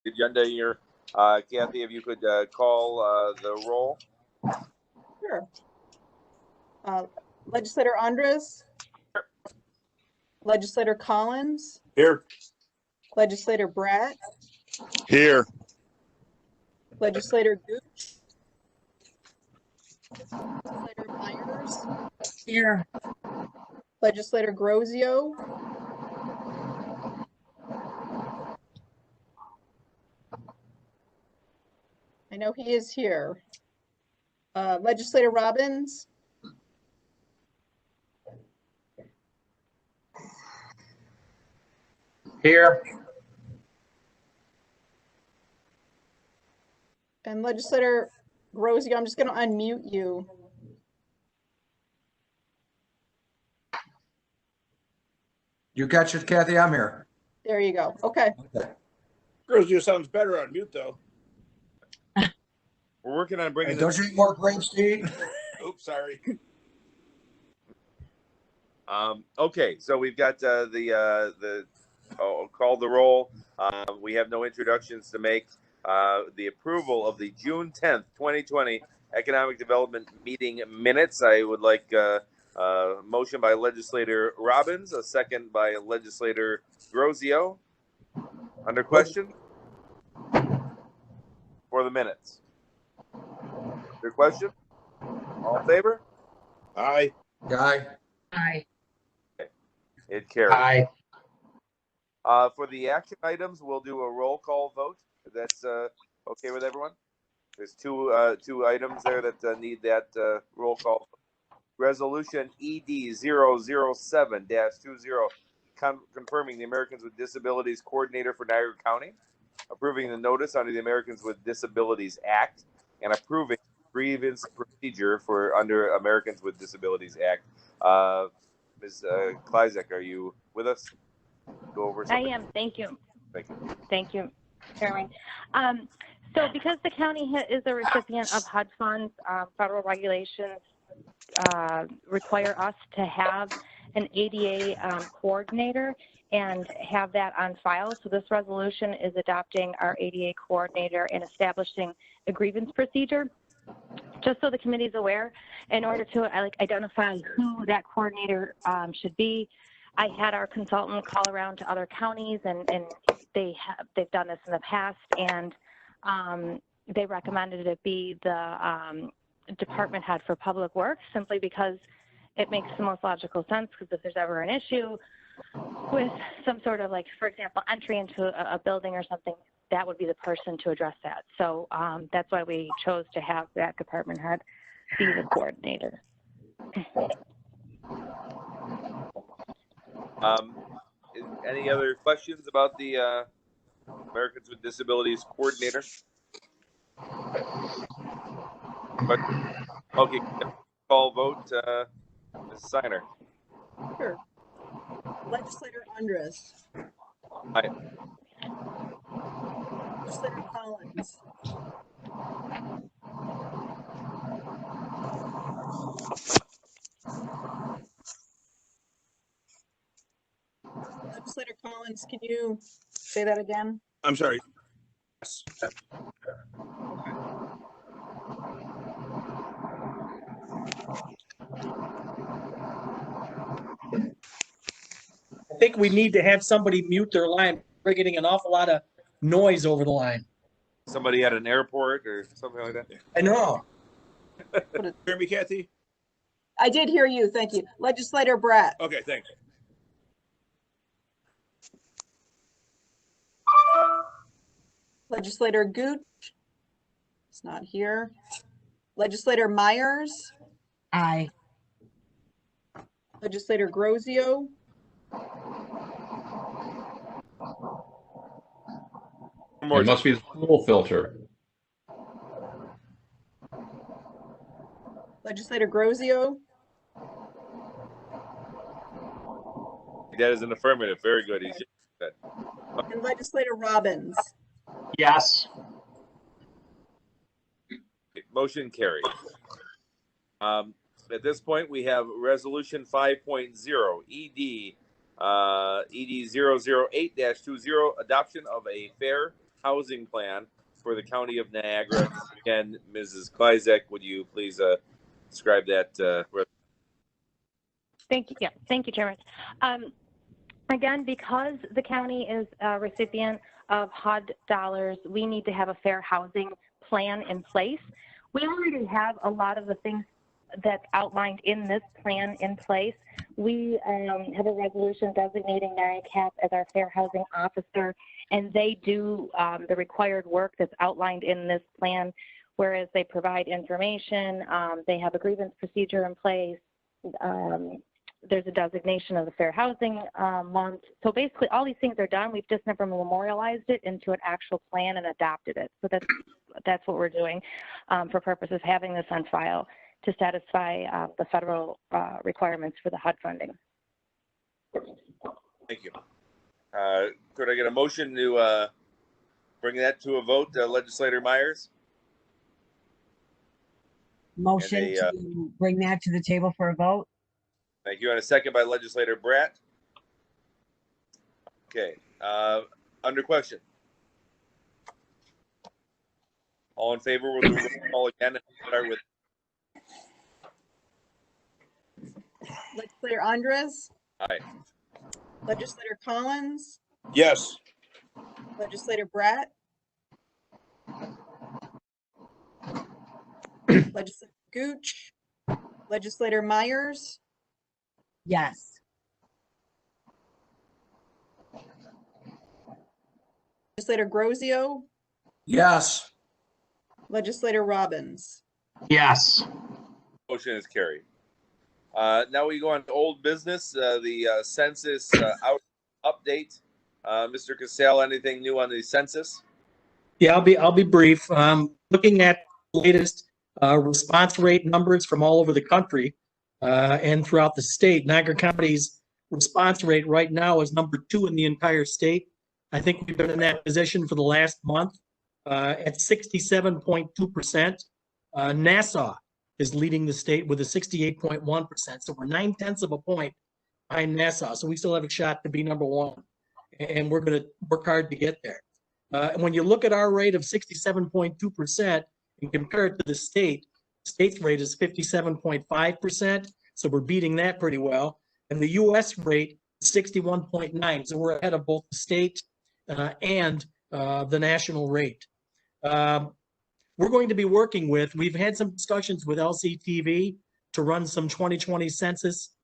agenda here. Kathy, if you could call the roll. Sure. Legislator Andres? Here. Legislator Collins? Here. Legislator Bratt? Here. Legislator Gooch? Legislator Myers? Here. Legislator Grozio? I know he is here. Legislator Robbins? Here. And Legislator Grozio, I'm just going to unmute you. You got it, Kathy. I'm here. There you go. Okay. Grozio sounds better on mute, though. We're working on bringing. Hey, don't you eat more grapes to eat? Oops, sorry. Okay, so we've got call the roll. We have no introductions to make. The approval of the June 10th, 2020 Economic Development Meeting minutes. I would like a motion by Legislator Robbins, a second by Legislator Grozio. Under question? For the minutes. Your question? All in favor? Aye. Guy. Aye. It carries. Aye. For the action items, we'll do a roll call vote. If that's okay with everyone. There's two items there that need that roll call. Resolution ED 007-20, confirming the Americans with Disabilities Coordinator for Niagara County, approving the notice under the Americans with Disabilities Act, and approving grievance procedure for under Americans with Disabilities Act. Ms. Kleizek, are you with us? Go over something. I am. Thank you. Thank you. Thank you, Chairman. So because the county is a recipient of HUD funds, federal regulations require us to have an ADA coordinator and have that on file. So this resolution is adopting our ADA coordinator and establishing a grievance procedure. Just so the committee is aware, in order to identify who that coordinator should be, I had our consultant call around to other counties, and they've done this in the past, and they recommended it be the department head for public works, simply because it makes the most logical sense. Because if there's ever an issue with some sort of, like, for example, entry into a building or something, that would be the person to address that. So that's why we chose to have that department head be the coordinator. Any other questions about the Americans with Disabilities Coordinator? But, okay, call vote, Ms. Steiner. Sure. Legislator Andres. Aye. Legislator Collins. Legislator Collins, can you say that again? I'm sorry. Yes. I think we need to have somebody mute their line. We're getting an awful lot of noise over the line. Somebody at an airport or something like that? I know. Hear me, Kathy? I did hear you. Thank you. Legislator Bratt. Okay, thanks. Legislator Gooch. It's not here. Legislator Myers. Aye. Legislator Grozio. It must be the pool filter. Legislator Grozio. That is an affirmative. Very good. He's good. And Legislator Robbins. Yes. Motion carried. At this point, we have Resolution 5.0, ED 008-20, adoption of a fair housing plan for the county of Niagara. Again, Mrs. Kleizek, would you please describe that? Thank you. Yeah, thank you, Chairman. Again, because the county is a recipient of HUD dollars, we need to have a fair housing plan in place. We already have a lot of the things that's outlined in this plan in place. We have a resolution designating NICAP as our fair housing officer, and they do the required work that's outlined in this plan, whereas they provide information, they have a grievance procedure in place, there's a designation of the Fair Housing Month. So basically all these things are done. We've just never memorialized it into an actual plan and adopted it. So that's what we're doing for purposes of having this on file to satisfy the federal requirements for the HUD funding. Thank you. Could I get a motion to bring that to a vote, Legislator Myers? Motion to bring that to the table for a vote. Thank you. And a second by Legislator Bratt. Okay. Under question. All in favor? We'll do roll call again. Start with Legislator Andres, aye. Legislator Collins, Yes. Legislator Bratt, Legislator Gooch, Legislator Myers, Yes. Legislator Grosio, Yes. Legislator Robbins. Yes. Motion is carried. Now we go on to old business, the census update. Mr. Cassell, anything new on the census? Yeah, I'll be brief. Looking at the latest response rate numbers from all over the country and throughout the state, Niagara County's response rate right now is number 2 in the entire state. I think we've been in that position for the last month at 67.2%. Nassau is leading the state with a 68.1%. So we're 0.9 of a point behind Nassau. So we still have a shot to be number 1. And we're going to work hard to get there. And when you look at our rate of 67.2% and compare it to the state's rate is 57.5%. So we're beating that pretty well. And the U.S. rate is 61.9. So we're ahead of both the state and the national rate. We're going to be working with, we've had some discussions with LCTV to run some 2020 census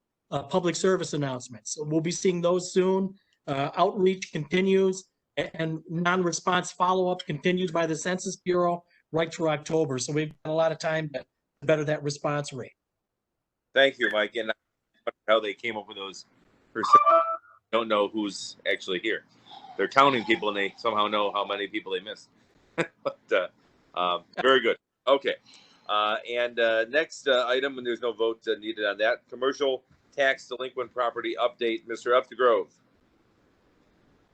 public service announcements. So we'll be seeing those soon. Outreach continues and non-response follow-up continues by the Census Bureau right through October. So we've got a lot of time to better that response rate. Thank you, Mike. And how they came up with those percentages. Don't know who's actually here. They're counting people and they somehow know how many people they missed. But very good. Okay. And next item, and there's no vote needed on that, commercial tax delinquent property update. Mr. Updegrove.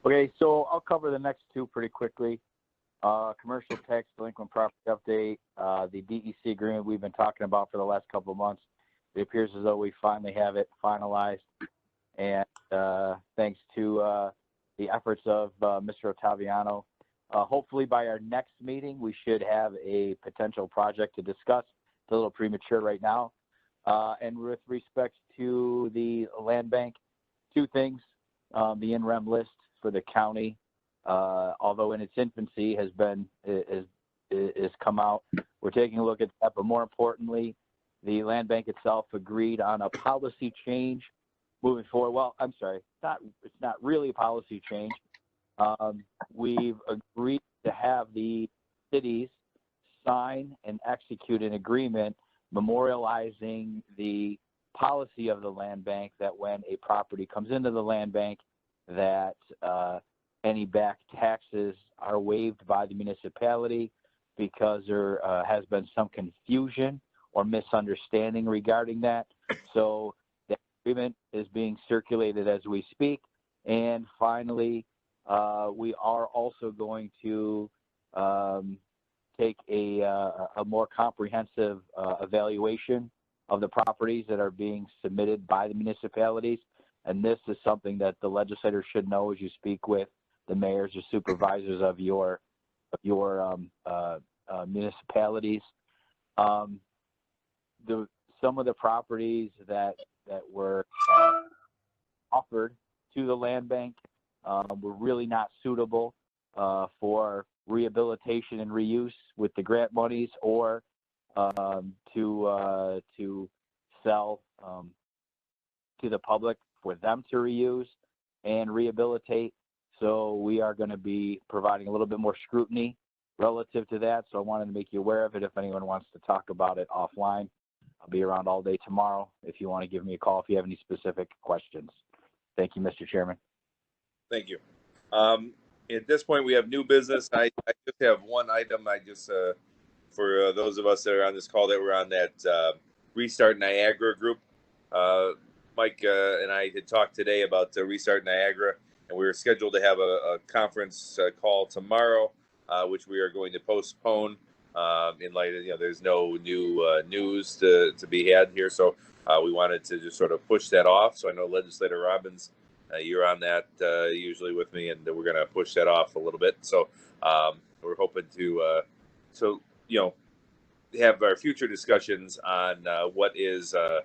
Okay, so I'll cover the next two pretty quickly. Commercial tax delinquent property update, the DEC agreement we've been talking about for the last couple of months. It appears as though we finally have it finalized. And thanks to the efforts of Mr. Ottaviano, hopefully by our next meeting, we should have a potential project to discuss. It's a little premature right now. And with respect to the land bank, 2 things. The in-rem list for the county, although in its infancy has come out. We're taking a look at that, but more importantly, the land bank itself agreed on a policy change moving forward. Well, I'm sorry, it's not really a policy change. We've agreed to have the cities sign and execute an agreement memorializing the policy of the land bank that when a property comes into the land bank, that any back taxes are waived by the municipality because there has been some confusion or misunderstanding regarding that. So the agreement is being circulated as we speak. And finally, we are also going to take a more comprehensive evaluation of the properties that are being submitted by the municipalities. And this is something that the legislators should know as you speak with the mayors or supervisors of your your municipalities. Some of the properties that were offered to the land bank were really not suitable for rehabilitation and reuse with the grant monies, or to sell to the public for them to reuse and rehabilitate. So we are going to be providing a little bit more scrutiny relative to that. So I wanted to make you aware of it. If anyone wants to talk about it offline, I'll be around all day tomorrow if you want to give me a call if you have any specific questions. Thank you, Mr. Chairman. Thank you. At this point, we have new business. I just have one item. I just, for those of us that are on this call that were on that Restart Niagara group, Mike and I had talked today about Restart Niagara, and we were scheduled to have a conference call tomorrow, which we are going to postpone in light of, there's no new news to be had here. So we wanted to just sort of push that off. So I know Legislator Robbins, you're on that usually with me, and we're going to push that off a little bit. So we're hoping to, have our future discussions on what is the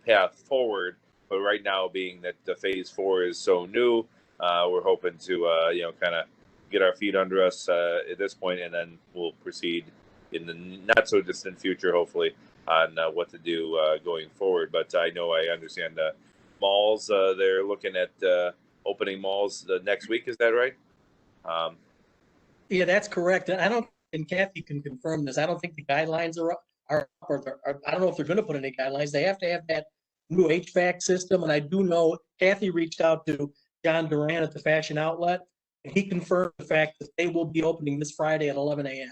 path forward. But right now, being that phase 4 is so new, we're hoping to, kind of get our feet under us at this point, and then we'll proceed in the not so distant future, hopefully, on what to do going forward. But I know I understand malls, they're looking at opening malls next week. Is that right? Yeah, that's correct. And Kathy can confirm this. I don't think the guidelines are I don't know if they're going to put any guidelines. They have to have that new HVAC system. And I do know Kathy reached out to John Duran at the Fashion Outlet, and he confirmed the fact that they will be opening this Friday at 11 a.m.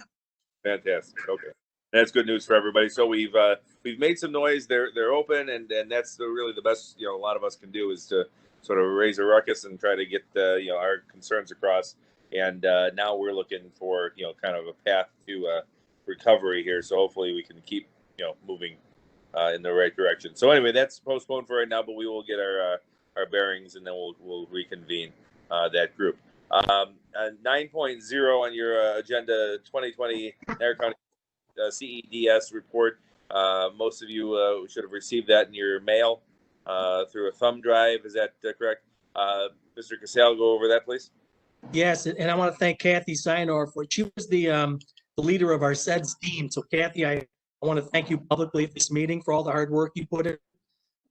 Fantastic. Okay, that's good news for everybody. So we've made some noise. They're open, and that's really the best a lot of us can do is to sort of raise a ruckus and try to get our concerns across. And now we're looking for kind of a path to recovery here. So hopefully we can keep moving in the right direction. So anyway, that's postponed for right now, but we will get our bearings, and then we'll reconvene that group. 9.0 on your agenda, 2020 Niagara County CEDS report. Most of you should have received that in your mail through a thumb drive. Is that correct? Mr. Casale, go over that, please. Yes, and I want to thank Kathy Sinor for she was the leader of our SEDS team. So Kathy, I want to thank you publicly at this meeting for all the hard work you put in.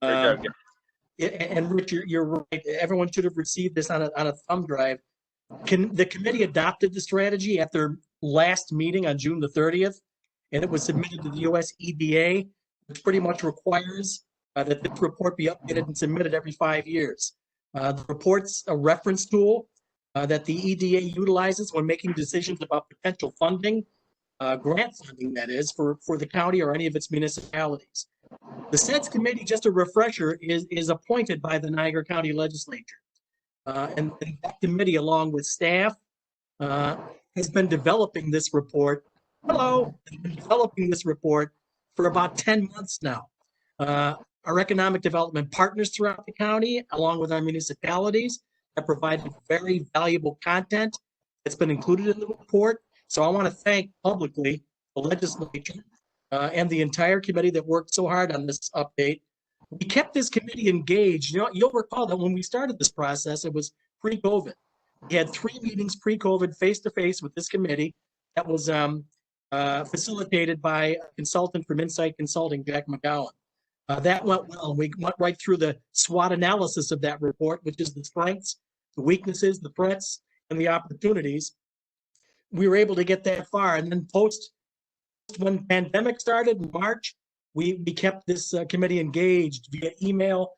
And Rich, you're right. Everyone should have received this on a thumb drive. The committee adopted the strategy at their last meeting on June the 30th, and it was submitted to the US EDA, which pretty much requires that this report be updated and submitted every 5 years. The report's a reference tool that the EDA utilizes when making decisions about potential funding, grant funding, that is, for the county or any of its municipalities. The SEDS committee, just a refresher, is appointed by the Niagara County Legislature. And that committee, along with staff, has been developing this report. Developing this report for about 10 months now. Our economic development partners throughout the county, along with our municipalities, have provided very valuable content that's been included in the report. So I want to thank publicly the legislature and the entire committee that worked so hard on this update. We kept this committee engaged. You'll recall that when we started this process, it was pre-COVID. We had 3 meetings pre-COVID face-to-face with this committee that was facilitated by a consultant from Insight Consulting, Jack McGowan. That went well. We went right through the SWOT analysis of that report, which is the strengths, the weaknesses, the threats, and the opportunities. We were able to get that far. And then when pandemic started in March, we kept this committee engaged via email,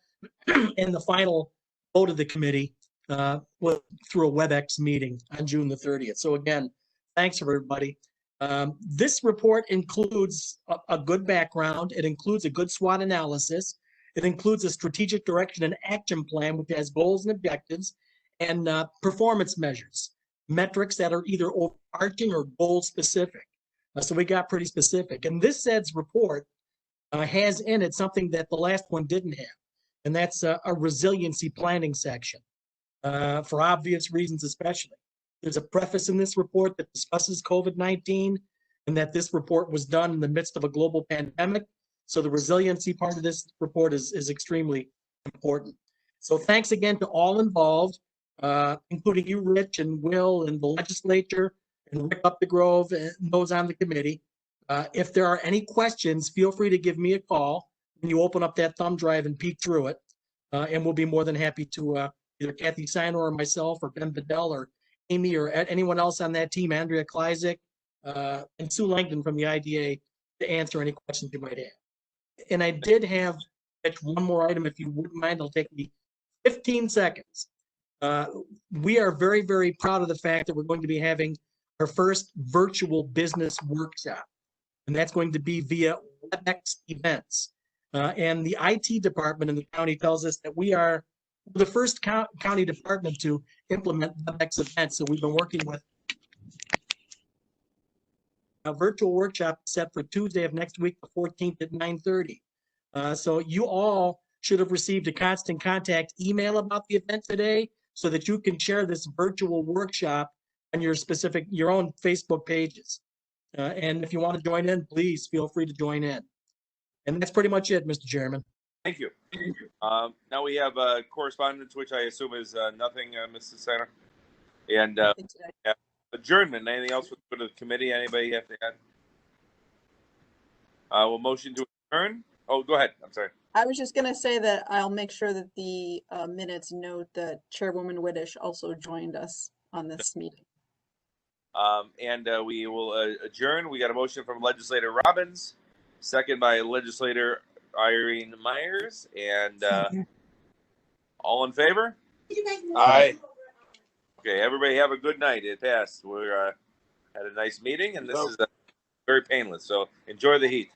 and the final vote of the committee was through a WebEx meeting on June the 30th. So again, thanks everybody. This report includes a good background. It includes a good SWOT analysis. It includes a strategic direction and action plan, which has goals and objectives and performance measures, metrics that are either overarching or goal specific. So we got pretty specific. And this SEDS report has in it something that the last one didn't have, and that's a resiliency planning section for obvious reasons, especially. There's a preface in this report that discusses COVID-19 and that this report was done in the midst of a global pandemic. So the resiliency part of this report is extremely important. So thanks again to all involved, including you, Rich, and Will, and the legislature, and Rick Up the Grove, and those on the committee. If there are any questions, feel free to give me a call when you open up that thumb drive and peek through it. And we'll be more than happy to, either Kathy Steiner or myself or Ben Bedell or Amy or anyone else on that team, Andrea Kleisik, and Sue Langdon from the IDA, to answer any questions you might have. And I did have one more item, if you wouldn't mind. It'll take me 15 seconds. We are very, very proud of the fact that we're going to be having our first virtual business workshop, and that's going to be via WebEx events. And the IT department in the county tells us that we are the first county department to implement WebEx events. So we've been working with a virtual workshop set for Tuesday of next week, the 14th at 9:30. So you all should have received a constant contact email about the event today so that you can share this virtual workshop on your own Facebook pages. And if you want to join in, please feel free to join in. And that's pretty much it, Mr. Chairman. Thank you. Now we have correspondence, which I assume is nothing, Mrs. Steiner. And yeah, adjournment. Anything else for the committee? Anybody have to add? We'll motion to adjourn. Oh, go ahead. I'm sorry. I was just going to say that I'll make sure that the minutes note that Chairwoman Whittish also joined us on this meeting. And we will adjourn. We got a motion from Legislator Robbins, second by Legislator Irene Myers, and all in favor? Aye. Okay, everybody have a good night. It passed. We're had a nice meeting, and this is very painless. So enjoy the heat.